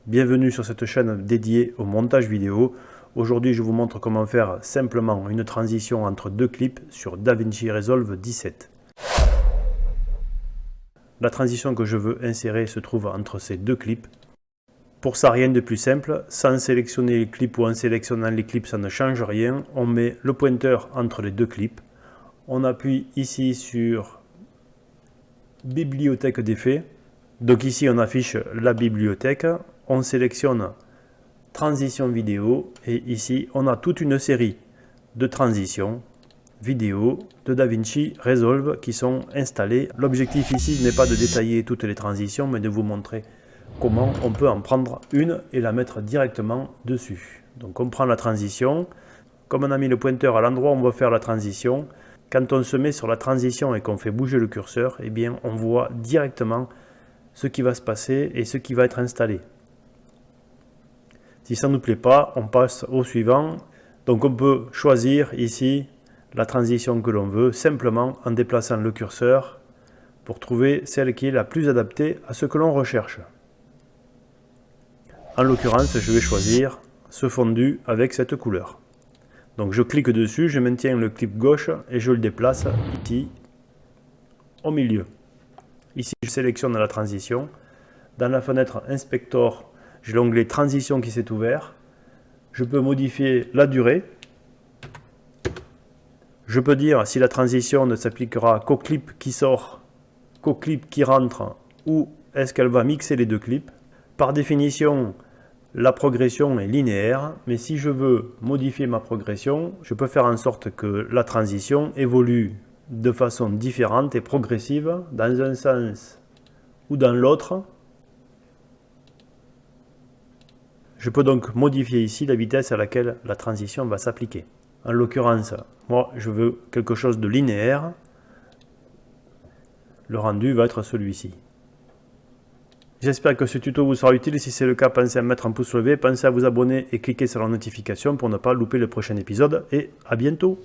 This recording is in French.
Bienvenue sur cette chaîne dédiée au montage vidéo. Aujourd'hui, je vous montre comment faire simplement une transition entre deux clips sur DaVinci Resolve 17. La transition que je veux insérer se trouve entre ces deux clips. Pour ça, rien de plus simple. Sans sélectionner les clips ou en sélectionnant les clips, ça ne change rien. On met le pointeur entre les deux clips. On appuie ici sur Bibliothèque d'effets. Donc ici, on affiche la bibliothèque. On sélectionne transition vidéo et ici on a toute une série de transitions vidéo de DaVinci Resolve qui sont installées. L'objectif ici n'est pas de détailler toutes les transitions mais de vous montrer comment on peut en prendre une et la mettre directement dessus. Donc on prend la transition, comme on a mis le pointeur à l'endroit où on va faire la transition, quand on se met sur la transition et qu'on fait bouger le curseur, eh bien on voit directement ce qui va se passer et ce qui va être installé. Si ça ne nous plaît pas, on passe au suivant. Donc on peut choisir ici la transition que l'on veut, simplement en déplaçant le curseur pour trouver celle qui est la plus adaptée à ce que l'on recherche. En l'occurrence, je vais choisir ce fondu avec cette couleur. Donc je clique dessus, je maintiens le clip gauche et je le déplace ici au milieu. Ici, je sélectionne la transition. Dans la fenêtre Inspector, j'ai l'onglet Transition qui s'est ouvert. Je peux modifier la durée. Je peux dire si la transition ne s'appliquera qu'au clip qui sort, qu'au clip qui rentre, ou est-ce qu'elle va mixer les deux clips. Par définition, la progression est linéaire, mais si je veux modifier ma progression, je peux faire en sorte que la transition évolue de façon différente et progressive dans un sens ou dans l'autre. Je peux donc modifier ici la vitesse à laquelle la transition va s'appliquer. En l'occurrence, moi je veux quelque chose de linéaire. Le rendu va être celui-ci. J'espère que ce tuto vous sera utile. Si c'est le cas, pensez à mettre un pouce levé, pensez à vous abonner et cliquer sur la notification pour ne pas louper le prochain épisode. Et à bientôt!